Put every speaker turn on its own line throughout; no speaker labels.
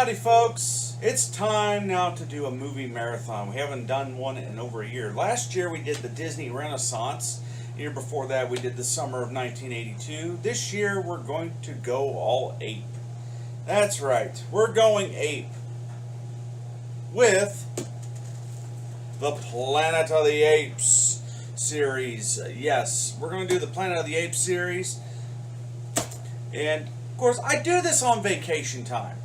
Howdy folks, it's time now to do a movie marathon. We haven't done one in over a year. Last year we did the Disney Renaissance. The year before that we did the summer of 1982. This year we're going to go all ape. That's right, we're going ape with the Planet of the Apes series. Yes, we're going to do the Planet of the Apes series. And of course I do this on vacation time.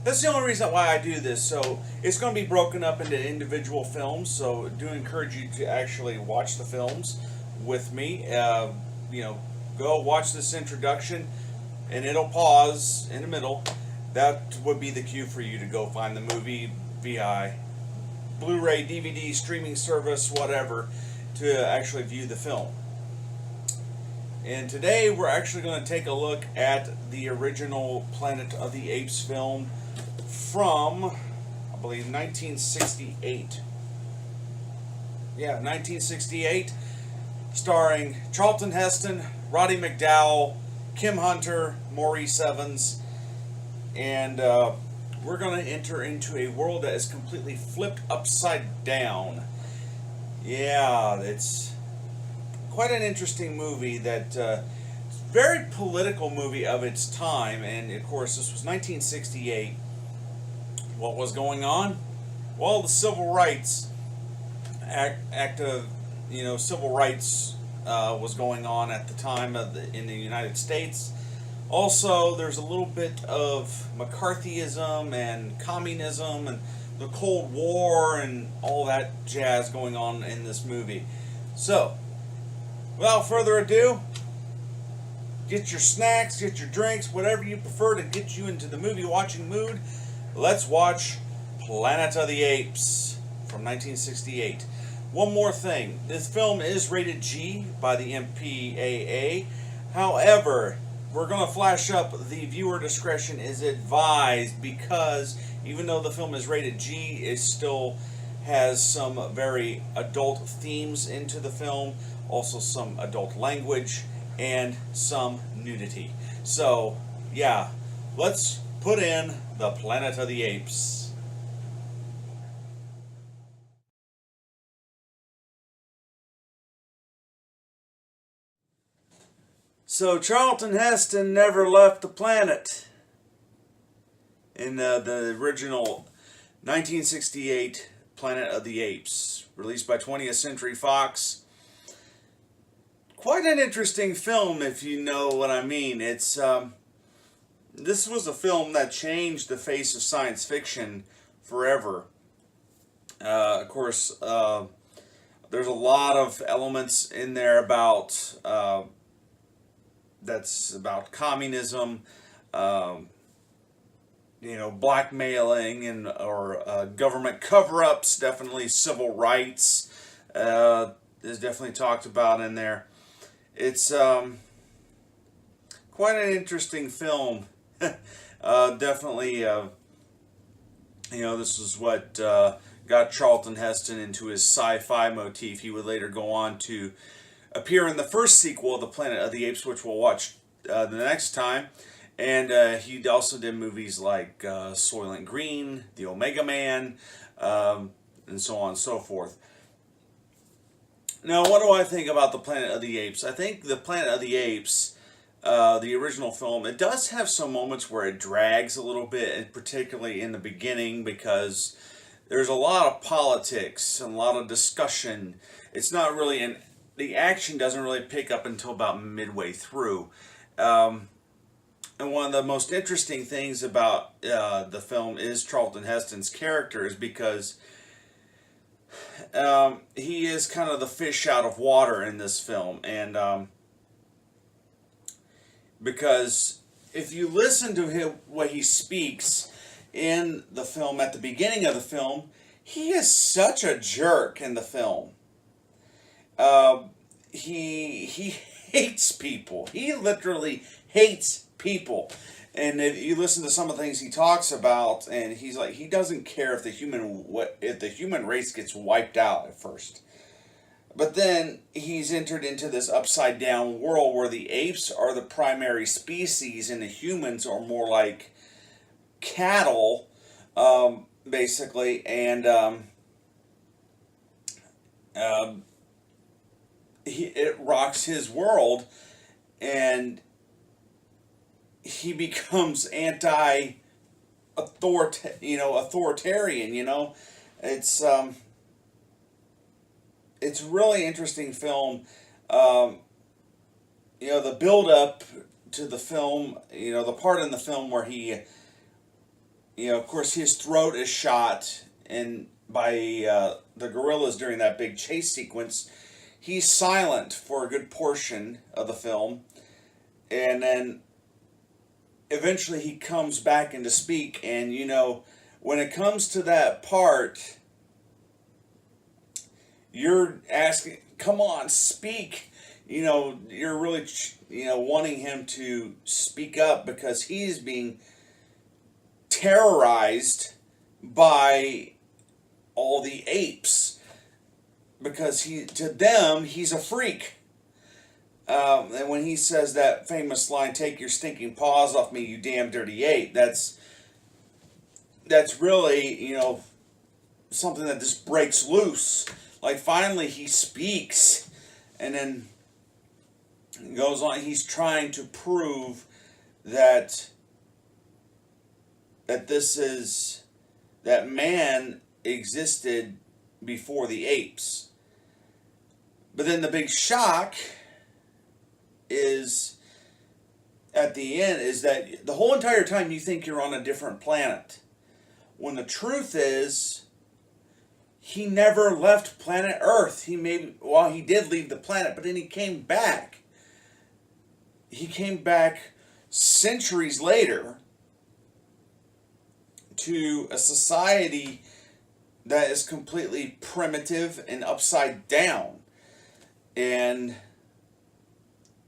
That's the only reason why I do this. So it's going to be broken up into individual films. So I do encourage you to actually watch the films with me. Go watch this introduction, and it'll pause in the middle. That would be the cue for you to go find the movie via Blu-ray, DVD, streaming service, whatever, to actually view the film. And today we're actually going to take a look at the original Planet of the Apes film from, I believe, 1968. Yeah, 1968, starring Charlton Heston, Roddy McDowall, Kim Hunter, Maurice Evans, and we're going to enter into a world that is completely flipped upside down. Yeah, it's quite an interesting movie that very political movie of its time, and of course this was 1968. What was going on? Well, the Civil Rights Civil Rights was going on at the time in the United States. Also, there's a little bit of McCarthyism and communism and the Cold War and all that jazz going on in this movie. So, without further ado, get your snacks, get your drinks, whatever you prefer to get you into the movie watching mood. Let's watch Planet of the Apes from 1968. One more thing. This film is rated G by the MPAA. However, we're going to flash up the viewer discretion is advised, because even though the film is rated G, it still has some very adult themes into the film, also some adult language, and some nudity. So, yeah, let's put in the Planet of the Apes. So Charlton Heston never left the planet in the original 1968 Planet of the Apes, released by 20th Century Fox. Quite an interesting film, if you know what I mean. It's this was a film that changed the face of science fiction forever. Of course, there's a lot of elements in there about that's about communism, blackmailing or government cover-ups. Definitely civil rights is definitely talked about in there. It's quite an interesting film. Definitely, this is what got Charlton Heston into his sci-fi motif. He would later go on to appear in the first sequel of the Planet of the Apes, which we'll watch the next time. And he also did movies like Soylent Green, The Omega Man, and so on and so forth. Now, what do I think about the Planet of the Apes? I think the Planet of the Apes, the original film, it does have some moments where it drags a little bit, and particularly in the beginning, because there's a lot of politics and a lot of discussion. It's not really the action doesn't really pick up until about midway through. And one of the most interesting things about the film is Charlton Heston's character, is because he is kind of the fish out of water in this film. And because if you listen to him, what he speaks in the film at the beginning of the film, he is such a jerk in the film. He hates people. He literally hates people. And if you listen to some of the things he talks about, and he's like, he doesn't care if the human race gets wiped out at first. But then he's entered into this upside down world where the apes are the primary species and the humans are more like cattle basically, and um, it rocks his world, and he becomes authoritarian. It's it's a really interesting film. Um, the build up to the film. The part in the film where he, of course, his throat is shot and by the gorillas during that big chase sequence. He's silent for a good portion of the film, and then eventually he comes back into speak. And when it comes to that part, you're asking, come on, speak. You're really wanting him to speak up, because he's being terrorized by all the apes, because to them he's a freak. And when he says that famous line, "Take your stinking paws off me, you damn dirty ape," that's really something that just breaks loose. Like, finally he speaks, and then goes on. He's trying to prove that that man existed before the apes. But then the big shock is at the end is that the whole entire time you think you're on a different planet, when the truth is he never left planet Earth. He did leave the planet, but then he came back. He came back centuries later to a society that is completely primitive and upside down. And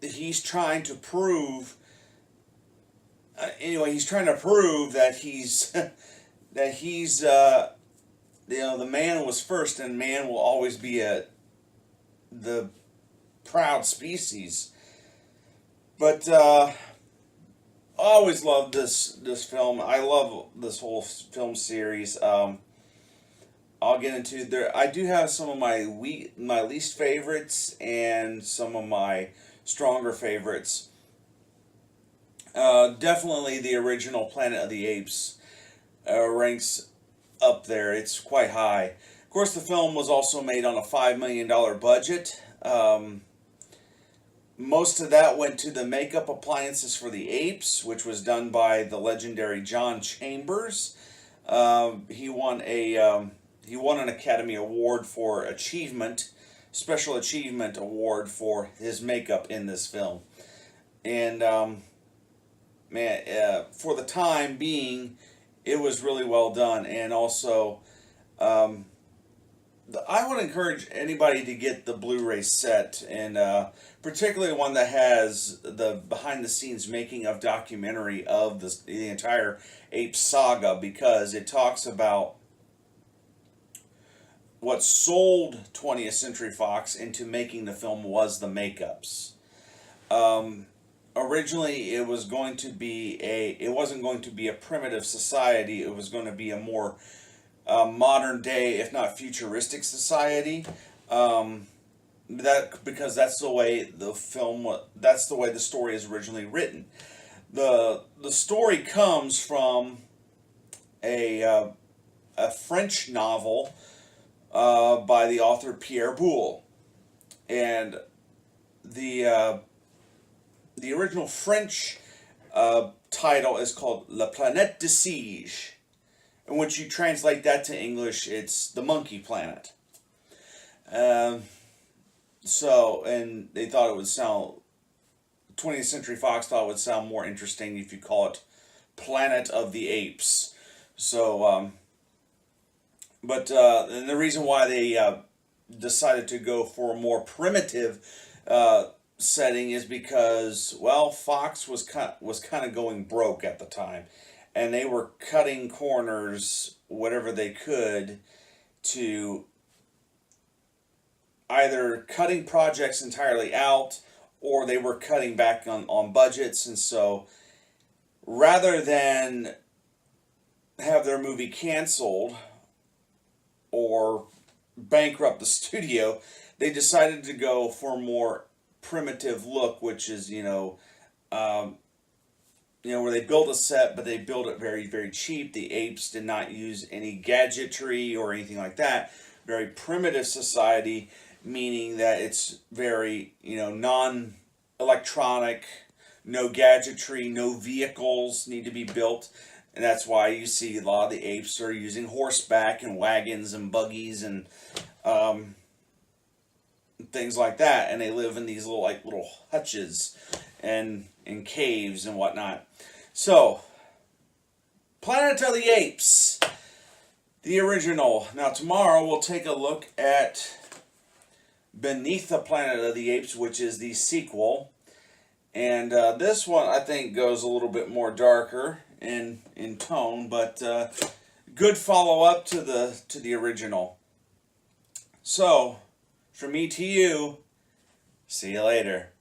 he's trying to prove that he's the man was first, and man will always be the proud species. But I always loved this film. I love this whole film series. I'll get into there. I do have some of my least favorites and some of my stronger favorites. Definitely the original Planet of the Apes ranks up there. It's quite high. Of course, the film was also made on a $5 million budget. Most of that went to the makeup appliances for the apes, which was done by the legendary John Chambers. He won an Academy Award for Special Achievement Award for his makeup in this film. And for the time being, it was really well done. And also, I would encourage anybody to get the Blu-ray set, and particularly one that has the behind-the-scenes making of documentary of the entire Apes saga, because it talks about what sold 20th Century Fox into making the film was the makeups. Originally, it wasn't going to be a primitive society. It was going to be a more modern day, if not futuristic, society. Because that's the way the story is originally written. The story comes from a French novel by the author Pierre Boulle, and the original French title is called La Planète des Singes. And when you translate that to English, it's the Monkey Planet. And they thought it would sound, 20th Century Fox thought it would sound more interesting if you call it Planet of the Apes. And the reason why they decided to go for a more primitive setting is because, well, Fox was kind of going broke at the time, and they were cutting corners whatever they could to either cutting projects entirely out, or they were cutting back on budgets. And so rather than have their movie canceled or bankrupt the studio, they decided to go for a more primitive look, which is, where they build a set, but they build it very, very cheap. The apes did not use any gadgetry or anything like that. Very primitive society, meaning that it's very, non-electronic, no gadgetry, no vehicles need to be built. And that's why you see a lot of the apes are using horseback and wagons and buggies and things like that. And they live in these little hutches and in caves and whatnot. So, Planet of the Apes, the original. Now tomorrow we'll take a look at Beneath the Planet of the Apes, which is the sequel. And this one I think goes a little bit more darker in tone, but good follow-up to the original. So, from me to you, see you later.